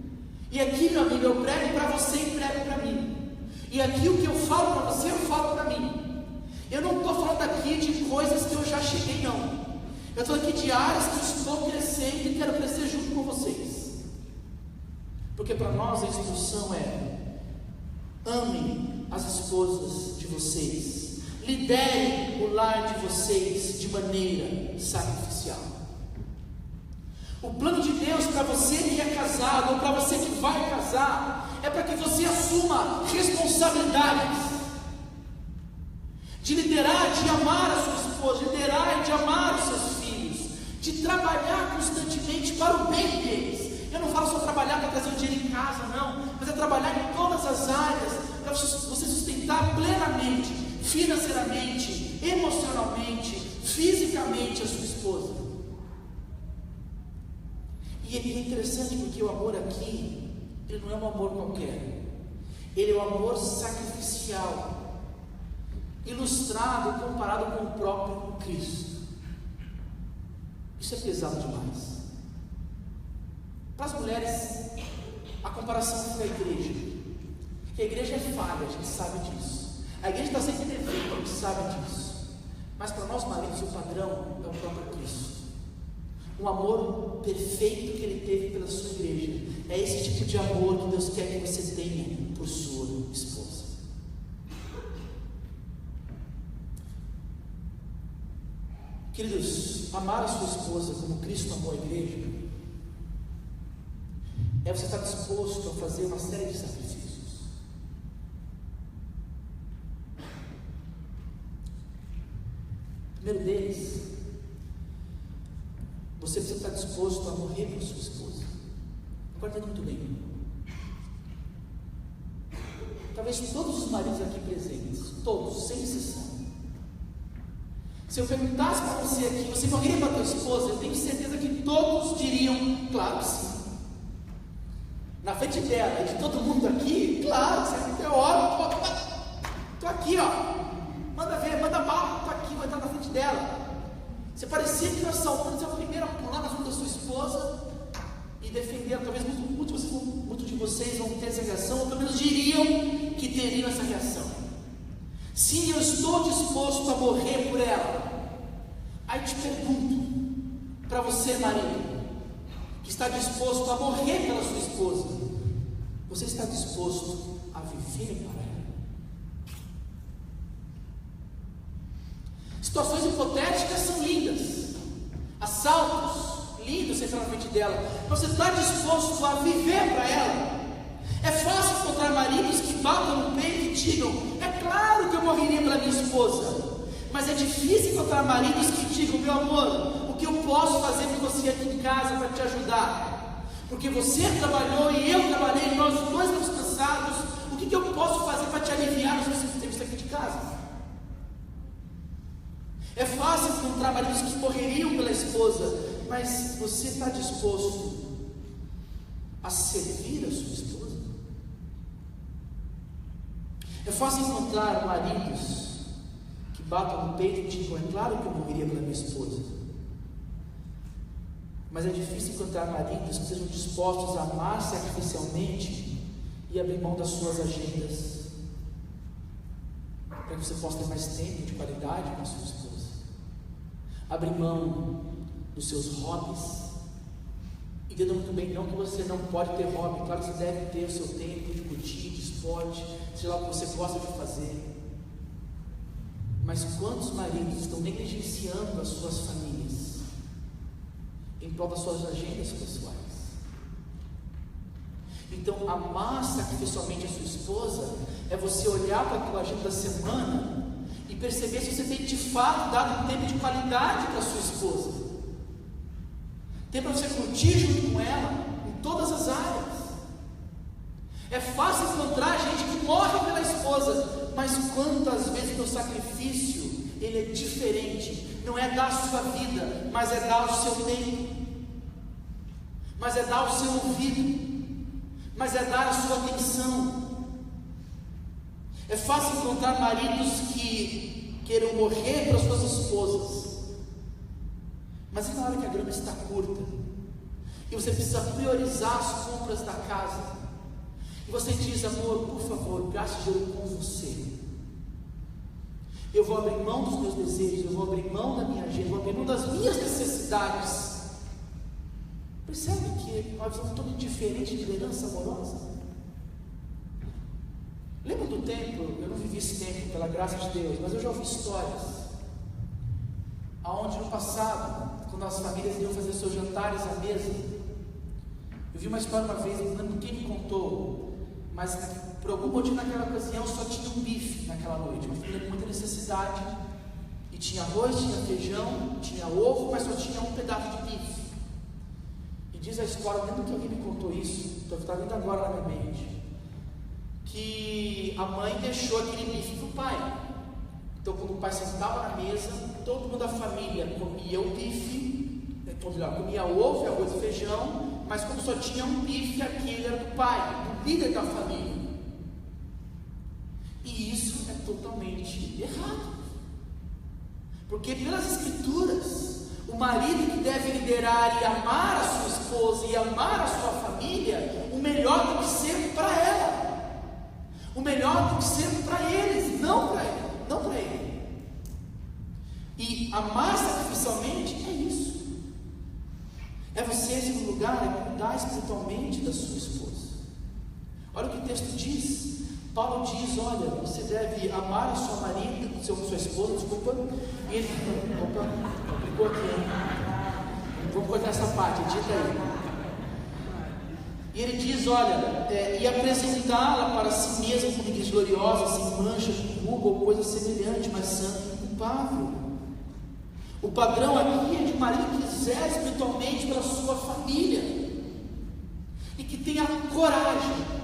e aqui, meu amigo, eu prego para você e prego para mim, e aqui o que eu falo para você, eu falo para mim. Eu não estou falando aqui de coisas que eu já cheguei, não. Eu estou aqui de áreas que eu estou crescendo e quero crescer junto com vocês, porque para nós a instrução é: amem as esposas de vocês, liderem o lar de vocês de maneira sacrificial. O plano de Deus para você que é casado, ou para você que vai casar, é para que você assuma responsabilidades de liderar, de amar a sua esposa, de liderar e de amar os seus filhos, de trabalhar constantemente para o bem deles. Eu não falo só trabalhar para trazer o dinheiro em casa, não, mas é trabalhar em todas as áreas, para você sustentar plenamente, financeiramente, emocionalmente, fisicamente a sua esposa. E é interessante porque o amor aqui, ele não é um amor qualquer, ele é um amor sacrificial, ilustrado, comparado com o próprio Cristo. Isso é pesado demais. Para as mulheres, a comparação foi a igreja, porque a igreja é falha, a gente sabe disso, a igreja está sempre devendo, a gente sabe disso, mas para nós maridos o padrão é o próprio Cristo, um amor perfeito que Ele teve pela sua igreja. É esse tipo de amor que Deus quer que você tenha por sua esposa. Queridos, amar a sua esposa como Cristo amou a igreja é você estar disposto a fazer uma série de sacrifícios. O primeiro deles, você precisa estar disposto a morrer por sua esposa. Agora entenda muito bem. Talvez todos os maridos aqui presentes, todos, sem exceção, se eu perguntasse para você aqui, você morreria para a tua esposa? Eu tenho certeza que todos diriam: claro que sim. Na frente dela e de todo mundo aqui, claro, é óbvio, estou aqui, ó, manda ver, manda bala, estou aqui, vou entrar na frente dela. Você parecia que nós saltamos a primeira a pular na frente da sua esposa e defendê-la. Talvez muitos de vocês vão ter essa reação, ou pelo menos diriam que teriam essa reação. Sim, eu estou disposto a morrer por ela. Aí te pergunto, para você marido, que está disposto a morrer pela sua esposa, você está disposto a viver para ela? Situações hipotéticas são lindas, assaltos, lindo você entrar na frente dela. Você está disposto a viver para ela? É fácil encontrar maridos que batam no peito e digam: é claro que eu morreria pela minha esposa. Mas é difícil encontrar maridos que digam: meu amor, o que eu posso fazer por você aqui em casa para te ajudar? Porque você trabalhou e eu trabalhei, nós dois estamos cansados. O que eu posso fazer para te aliviar nos seus tempos aqui de casa? É fácil encontrar maridos que morreriam pela esposa, mas você está disposto a servir a sua esposa? É fácil encontrar maridos que batam no peito e digam: é claro que eu morreria pela minha esposa. Mas é difícil encontrar maridos que sejam dispostos a amar sacrificialmente e abrir mão das suas agendas para que você possa ter mais tempo de qualidade com a sua esposa. Abrir mão dos seus hobbies. Entenda muito bem, não que você não pode ter hobby, claro que você deve ter o seu tempo de curtir, de esporte, sei lá o que você gosta de fazer. Mas quantos maridos estão negligenciando as suas famílias em prol das suas agendas pessoais? Então, amar sacrificialmente a sua esposa é você olhar para a tua agenda da semana e perceber se você tem de fato dado um tempo de qualidade para a sua esposa. Tempo para você curtir junto com ela em todas as áreas. É fácil encontrar gente que morre pela esposa, mas quantas vezes o sacrifício ele é diferente? Não é dar a sua vida, mas é dar o seu tempo, mas é dar o seu ouvido, mas é dar a sua atenção. É fácil encontrar maridos que queiram morrer pelas suas esposas, mas e na hora que a grama está curta e você precisa priorizar as compras da casa, e você diz: amor, por favor, gaste dinheiro com você, eu vou abrir mão dos meus desejos, eu vou abrir mão da minha agenda, eu vou abrir mão das minhas necessidades. Percebe que nós somos totalmente diferentes de liderança amorosa? Lembra do tempo? Eu não vivi esse tempo, pela graça de Deus, mas eu já ouvi histórias aonde no passado, quando as famílias iam fazer seus jantares à mesa, eu vi uma história uma vez, não lembro quem me contou, mas por algum motivo naquela ocasião só tinha um bife naquela noite, uma família com muita necessidade, e tinha arroz, tinha feijão, tinha ovo, mas só tinha um pedaço de bife. E diz a história, eu lembro que alguém me contou isso, está vindo agora na minha mente, que a mãe deixou aquele bife para o pai. Então quando o pai sentava na mesa, todo mundo da família comia o bife, comia ovo, arroz e feijão, mas como só tinha um bife, aquele era do pai, do líder da família. E isso é totalmente errado, porque pelas escrituras, o marido que deve liderar e amar a sua esposa e amar a sua família, o melhor tem que ser para ela, o melhor tem que ser para eles, não para ele. E amar sacrificialmente é isso. É você, em segundo lugar, é cuidar espiritualmente da sua esposa. Olha o que o texto diz. Paulo diz: olha, você deve amar a sua marido, sua esposa, desculpa. E ele, complicou aqui, hein? Vamos cortar essa parte, edita aí. E ele diz: olha, e apresentá-la para si mesma como igreja gloriosa, sem mancha, com ruga ou coisa semelhante, mas santa e inculpável. O padrão aqui é de um marido que zela espiritualmente pela sua família e que tenha coragem.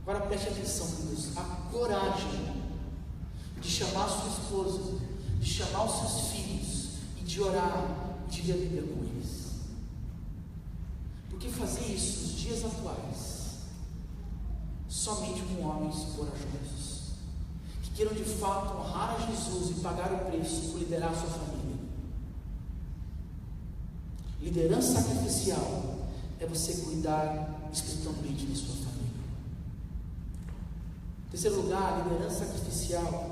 Agora preste atenção, Deus, a coragem de chamar a sua esposa, de chamar os seus filhos e de orar e de ler a Bíblia com eles. Porque fazer isso nos dias atuais somente com homens corajosos que queiram de fato honrar a Jesus e pagar o preço por liderar a sua família. Liderança sacrificial é você cuidar espiritualmente da sua família. Em terceiro lugar, liderança sacrificial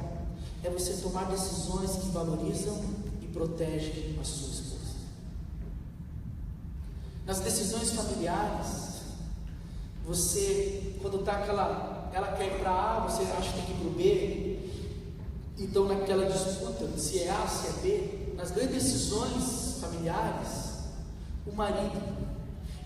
é você tomar decisões que valorizam e protegem a sua esposa. Nas decisões familiares, você, quando está ela quer ir para A, você acha que tem que ir para o B, então naquela disputa, se é A, se é B, nas grandes decisões familiares, O marido,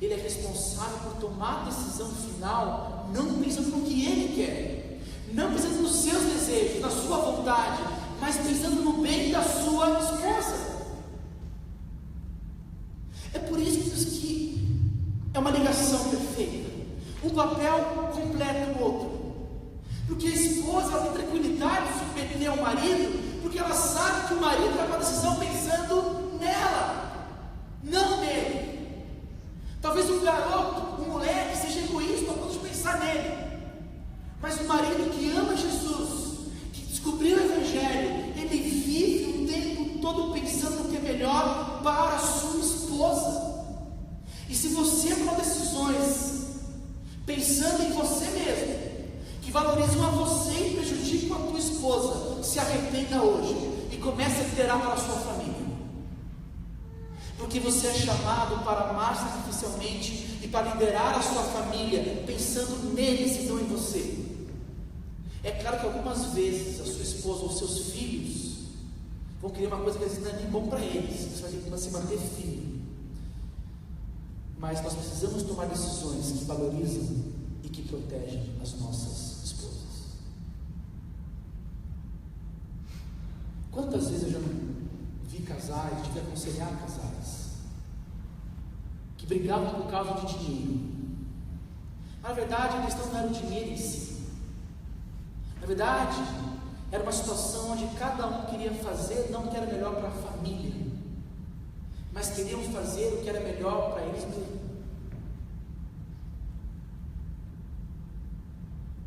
ele é responsável por tomar a decisão final, não pensando no que ele quer, não pensando nos seus desejos, na sua vontade, mas pensando no bem da sua esposa. É por isso que é uma ligação perfeita. Um papel completa o outro. Porque a esposa, ela tem tranquilidade de submeter ao marido, porque ela sabe que o marido vai para a decisão pensando nela, não nele. Talvez um garoto, um moleque, seja egoísta ao ponto de pensar nele. Mas o marido que ama Jesus, que descobriu o Evangelho, ele vive o tempo todo pensando no que é melhor para a sua esposa. E se você tomar decisões pensando em você mesmo, que valorizam a você e prejudicam a tua esposa, se arrependa hoje e comece a liderar para a sua família. Porque você é chamado para amar sacrificialmente e para liderar a sua família, pensando neles e não em você. É claro que algumas vezes a sua esposa ou seus filhos vão querer uma coisa que às vezes não é nem bom para eles, você vai ter que se manter firme. Mas nós precisamos tomar decisões que valorizam e que protegem as nossas esposas. Quantas vezes eu já não vi casais, tive que aconselhar casais que brigavam por causa de dinheiro. Na verdade, a questão não era o dinheiro em si. Na verdade, era uma situação onde cada um queria fazer não o que era melhor para a família, mas queriam fazer o que era melhor para eles mesmos.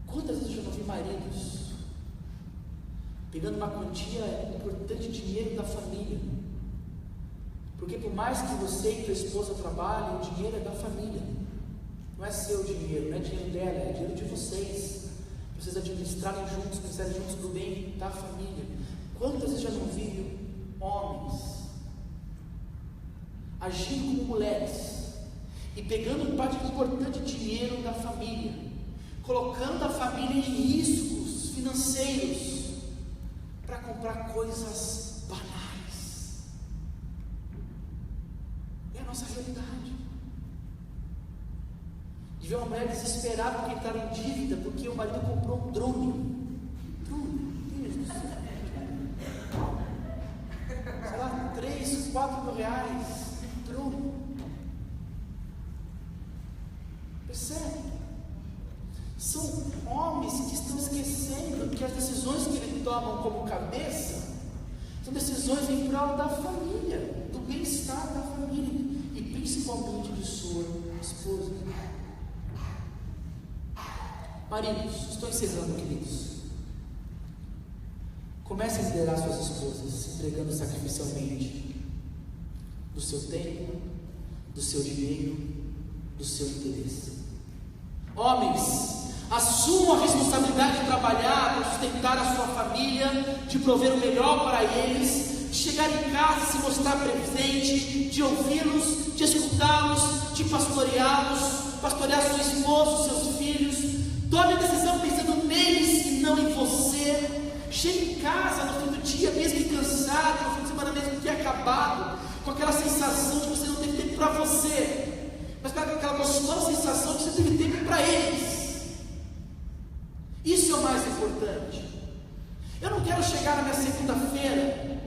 Quantas vezes eu já não vi maridos pegando uma quantia importante de dinheiro da família? Porque por mais que você e tua esposa trabalhem, o dinheiro é da família. Não é seu dinheiro, não é dinheiro dela, é dinheiro de vocês. Vocês administrarem juntos, pensarem juntos do bem da família. Quantas vezes já não vi homens agindo como mulheres e pegando parte importante de dinheiro da família, colocando a família em riscos financeiros para comprar coisas banais? É a nossa realidade. De ver uma mulher desesperada porque entrar em dívida porque o marido comprou um drone. Sei lá, 3, 4 mil reais. Um drone. Percebe? São homens que estão esquecendo que as decisões que ele toma como cabeça são decisões em prol da família, do bem-estar da família e principalmente de sua esposa. Maridos, estou encerrando, queridos. Comece a liderar suas esposas, se entregando sacrificialmente do seu tempo, do seu dinheiro, do seu interesse. Homens, assumam a responsabilidade de trabalhar para sustentar a sua família, de prover o melhor para eles, de chegar em casa e se mostrar presente, de ouvi-los, de escutá-los, de pastoreá-los, pastorear sua esposa, seus filhos. Tome a decisão pensando neles e não em você. Chegue em casa no fim do dia, mesmo que cansado, no fim de semana mesmo que acabado, com aquela sensação de que você não teve tempo para você, mas com aquela gostosa sensação de que você teve tempo para eles. Isso é o mais importante. Eu não quero chegar na minha segunda-feira,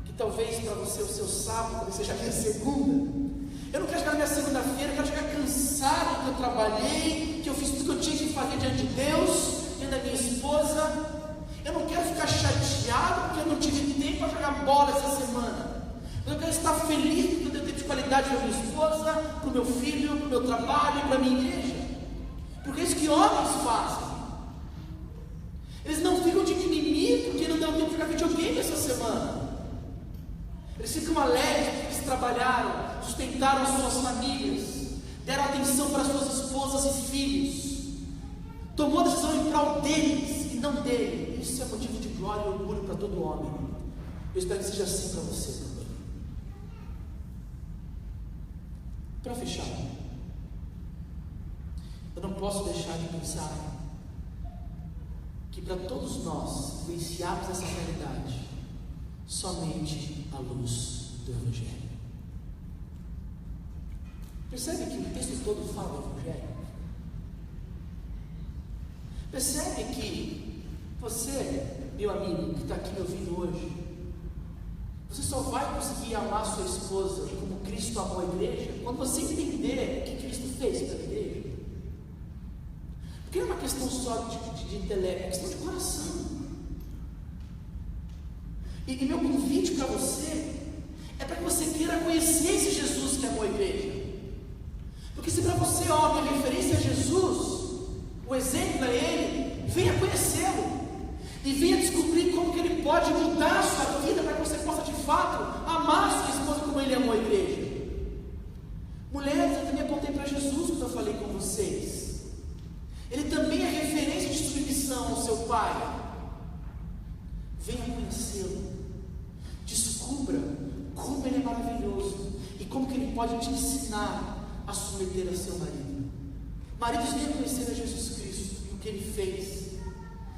que talvez para você o seu sábado talvez seja a minha segunda. Eu não quero chegar na minha segunda-feira, eu quero chegar cansado que eu trabalhei, que eu fiz tudo que eu tinha que fazer diante de Deus, diante da minha esposa. Eu não quero ficar chateado porque eu não tive tempo para jogar bola essa semana. Eu quero estar feliz porque eu tenho tempo de qualidade para minha esposa, para o meu filho, para o meu trabalho, para a minha igreja. Porque é isso que homens fazem. Eles não ficam de mimimi porque não deu tempo de jogar videogame essa semana. Eles ficam alegres porque eles trabalharam, sustentaram as suas famílias, deram atenção para as suas esposas e filhos, tomou a decisão em prol deles e não dele. Isso é motivo de glória e orgulho para todo homem. Eu espero que seja assim para você também. Para fechar, eu não posso deixar de pensar que para todos nós vivenciarmos essa realidade, somente à luz do Evangelho. Percebe que o texto todo fala do Evangelho? Percebe que você, meu amigo, que está aqui me ouvindo hoje, você só vai conseguir amar sua esposa como Cristo amou a igreja quando você entender o que Cristo fez pela igreja. Porque não é uma questão só de intelecto, é uma questão de coração. E meu convite para você é para que você queira conhecer esse Jesus que amou a igreja. Porque se para você, homem, a referência é Jesus, o exemplo é Ele, venha conhecê-lo. E venha descobrir como que Ele pode mudar a sua vida para que você possa de fato amar a sua esposa como Ele amou a igreja. Mulheres, eu também apontei para Jesus quando eu falei com vocês. Ele também é referência de submissão ao seu pai. Venha conhecê-lo. Descubra como Ele é maravilhoso e como que Ele pode te ensinar a submeter a seu marido. Maridos, venham conhecer a Jesus Cristo e o que Ele fez,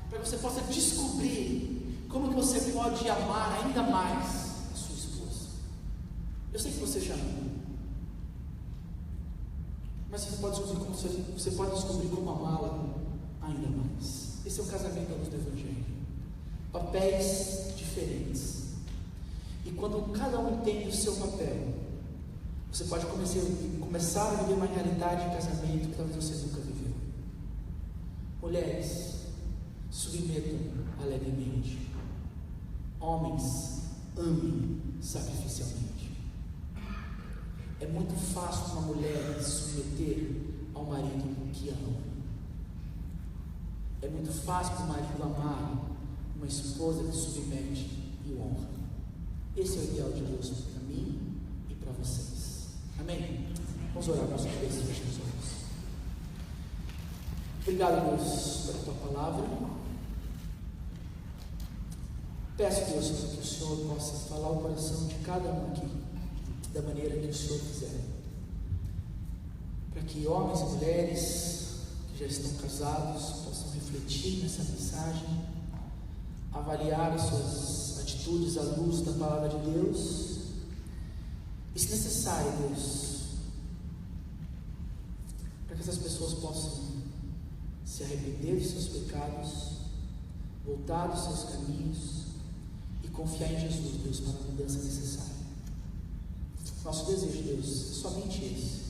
para que você possa descobrir como que você pode amar ainda mais a sua esposa. Eu sei que você já ama, mas você pode descobrir como amá-la ainda mais. Esse é o casamento à luz do Evangelho. Papéis diferentes. E quando cada um entende o seu papel, você pode começar a viver uma realidade de casamento que talvez você nunca viveu. Mulheres, submetam alegremente. Homens, amem sacrificialmente. É muito fácil uma mulher se submeter ao marido que ama. É muito fácil para o marido amar uma esposa que submete e honra. Esse é o ideal de Deus para mim e para vocês. Amém? Vamos orar para os cabeças e fechar os olhos. Obrigado, Deus, pela tua palavra. Peço, Deus, que o Senhor possa falar o coração de cada um aqui, da maneira que o Senhor quiser. Para que homens e mulheres que já estão casados possam refletir nessa mensagem, avaliar as suas atitudes à luz da palavra de Deus, e se necessário, Deus, para que essas pessoas possam se arrepender dos seus pecados, voltar dos seus caminhos e confiar em Jesus, Deus, para a mudança necessária. Nosso desejo, Deus, é somente esse,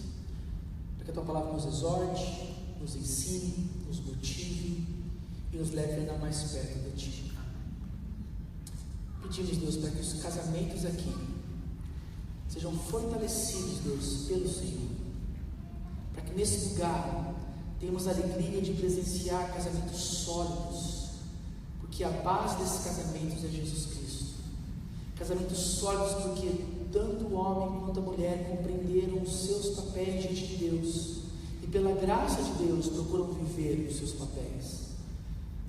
para que a tua palavra nos exorte, nos ensine, nos motive e nos leve ainda mais perto de ti. Pedimos, Deus, para que os casamentos aqui sejam fortalecidos, Deus, pelo Senhor, para que nesse lugar tenhamos a alegria de presenciar casamentos sólidos, porque a base desses casamentos é Jesus Cristo. Casamentos sólidos porque tanto o homem quanto a mulher compreenderam os seus papéis diante de Deus e pela graça de Deus procuram viver os seus papéis.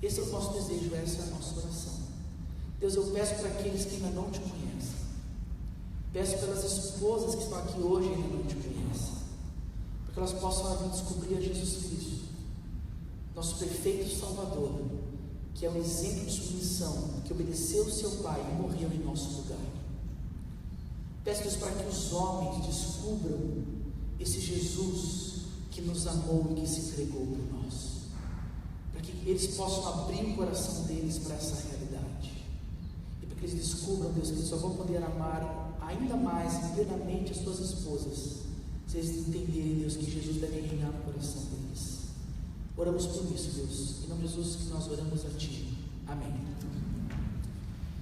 Esse é o nosso desejo, essa é a nossa oração. Deus, eu peço para aqueles que ainda não te conhecem, peço pelas esposas que estão aqui hoje e ainda não te conhecem, para que elas possam vir descobrir a Jesus Cristo, nosso perfeito Salvador, que é um exemplo de submissão, que obedeceu o seu Pai e morreu em nosso lugar. Peço, Deus, para que os homens descubram esse Jesus que nos amou e que se entregou por nós, para que eles possam abrir o coração deles para essa realidade, e para que eles descubram, Deus, que eles só vão poder amar ainda mais e plenamente as suas esposas, se eles entenderem, Deus, que Jesus deve reinar no coração deles. Oramos por isso, Deus, em nome de Jesus que nós oramos a Ti. Amém.